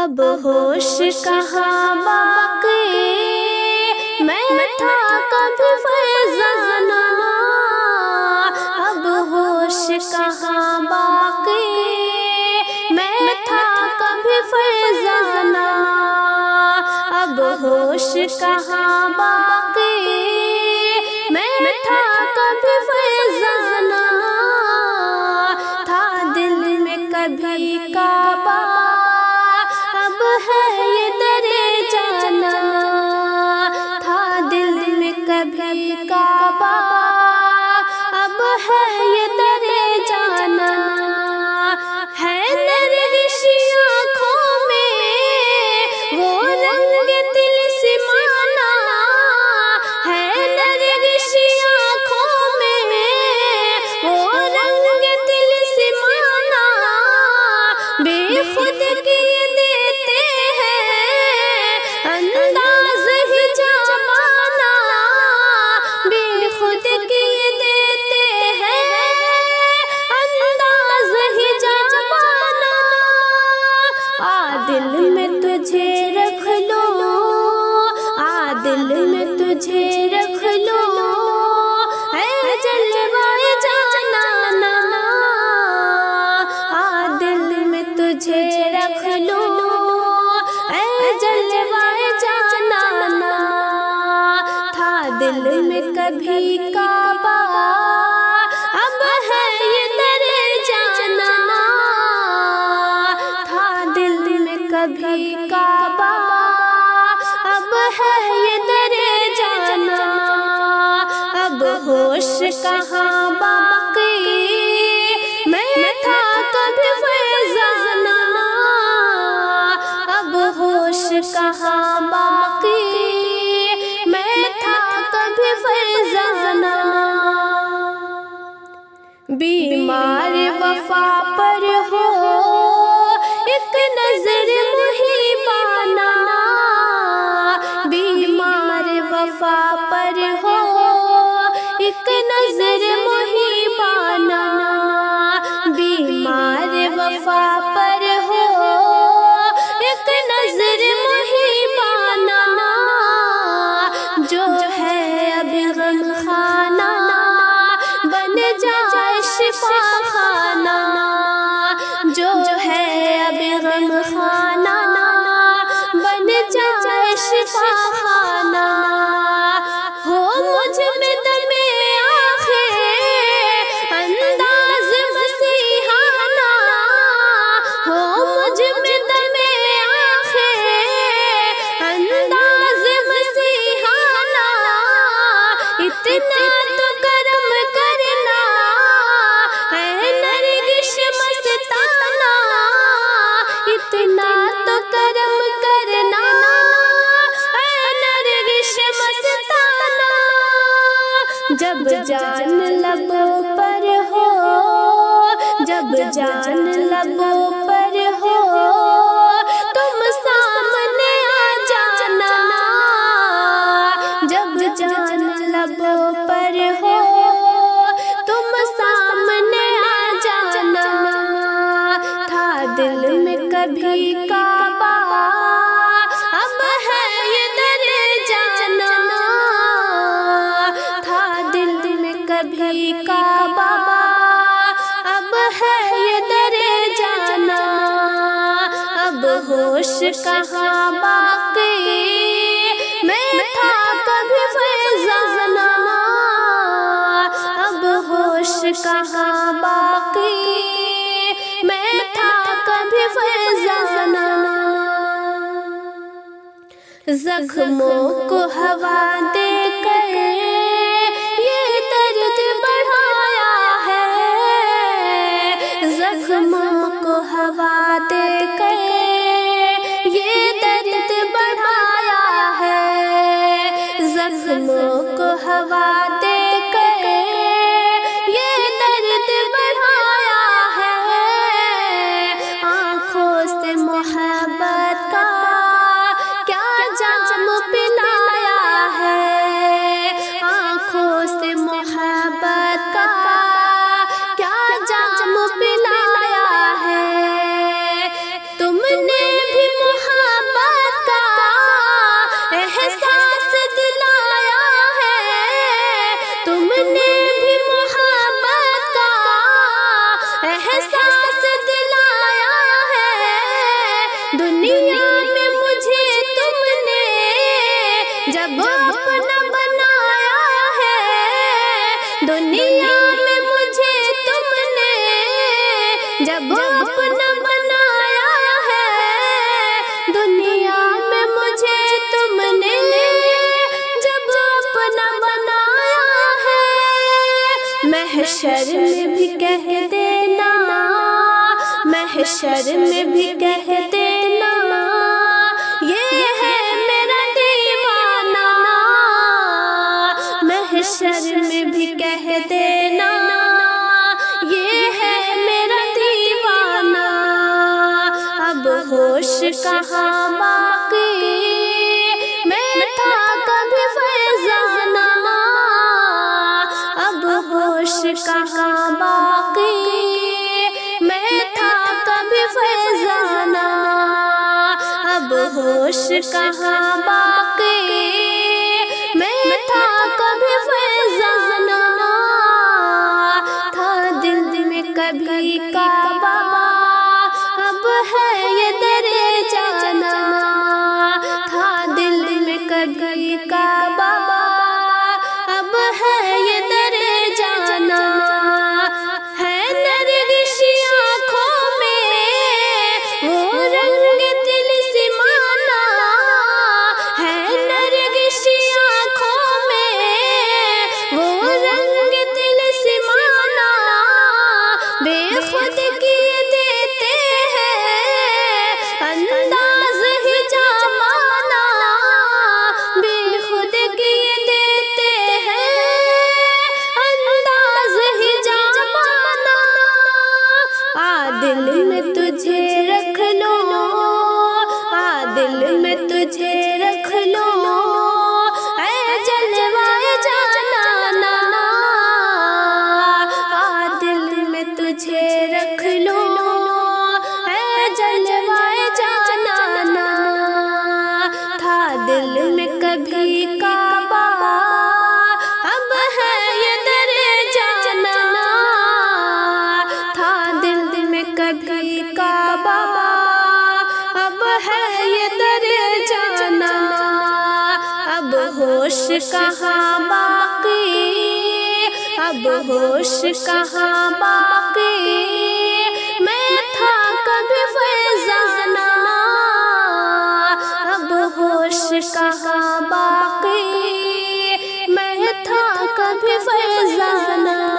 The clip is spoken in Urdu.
اب ہوش کہاں باقی، میں تھا کبھی فرزانہ، اب ہوش کہاں باقی، میں تھا کبھی فرزانہ، اب ہوش کہاں باقی، میں تھا کبھی فرزانہ، تھا دل میں کبھی کعبہ، اب ہے یہ در جانا، تھا دل میں کبھی کعبہ، اب ہے یہ در جانا، ہے نرگس آنکھوں میں وہ رنگ دل سمانا، ہے نرگس آنکھوں میں وہ رنگ دل سمانا، بے خود کی دیتے ہیں انداز ہی جامانا، بے خود کی دیتے ہیں انداز ہی جامانا، دل میں تجھے رکھ لو، دل میں تجھے رکھ لو، اے جلوائے جانانا، دل میں تجھے رکھ لو، اے جلوائے جانانا، تھا دل میں کبھی کعبہ، اب ہے یہ در جانا، تھا دل میں کبھی کعبہ، اب ہے یہ در جانا، اب ہوش کہاں باقی، میں تھا کبھی فرزانہ، اب ہوش کہاں باقی، میں تھا کبھی فرزانہ، بیمار وفا پر ہو ایک نظر محبانہ، بیمار وفا پر ہو ایک نظر محبانہ، بیمار وفا پر ہو ایک نظر محبانہ، جو ہے اب غم خانہ بن جائے شفا خانہ، جو ہے اب غم خانہ بن جائے شفا خانہ، ہو مجھ میں دم آخر انداز مسیحانہ، ہو مجھ میں دم آخر انداز مسیحانہ، اتنا تو کرم کرنا اے نرگس مستانہ، اتنا تو کرم کرنا اے نرگس مستانہ، جب جان لبوں پر ہو، جب جان لبوں پر ہو، تم سامنے آ جانا، جب جان لبوں پر ہو، تم سامنے آ جانا، تھا دل میں کبھی کعبہ، اب ہے یہ در جانا، تھا دل میں کبھی کعبہ، اب ہے یہ در جانا، اب ہوش کہاں باقی، میں تھا کبھی فرزانہ، اب ہوش کہاں باقی، میں تھا کبھی فرزانہ، زخموں کو ہوا دے کر یہ درد بڑھایا ہے، زخموں کو ہوا دے کر یہ درد بڑھایا ہے، زخموں کو ہوا دے کر یہ درد بڑھایا ہے، آنکھوں سے محبت کا کیا جام پلایا ہے، آنکھوں سے محبت کا کیا جام پلایا ہے، تم نے بھی دنیا میں مجھے تم نے جب اپنا بنایا ہے، دنیا میں مجھے تم نے جب اپنا بنایا ہے، دنیا میں مجھے تم نے جب اپنا بنایا ہے، محشر میں بھی کہہ دینا، محشر میں بھی کہہ دینا، یہ ہے میرا دیوانہ، محشر میں بھی کہہ دینا، یہ ہے میرا دیوانہ، اب ہوش کہاں باقی، میں تھا کبھی فرزانہ، اب ہوش کہاں باقی، میں تھا کبھی فرزانہ، اب ہوش کہاں باقی، میں تھا کبھی فرزانہ، تھا دل میں کبھی کعبہ، اب ہے یہ در جانا، تھا دل میں کبھی کعبہ، اب ہے یہ در جانا، ہے نرگسی آنکھوں میں وہ رنگ دل سمانا، ہے نرگسی آنکھوں میں وہ رنگ دل سمانا، بے خود کیے دیتے ہیں انداز ہی جامانا، بے خود کیے دیتے ہیں انداز ہی جامانا، دل میں تجھے رکھ لو، دل میں تجھے رکھ لو، اے جلوائے جانانا، دل میں تجھے رکھ لو، اے جلوائے جانانا، تھا دل میں کبھی کعبہ، اب ہے یہ در جانا، تھا دل میں کبھی کعبہ، اب ہے یہ در جانا، اب ہوش کہاں باقی، اب ہوش کہاں باقی، میں تھا کبھی فرزانہ، اب ہوش کہاں باقی، میں تھا کبھی فرزانہ۔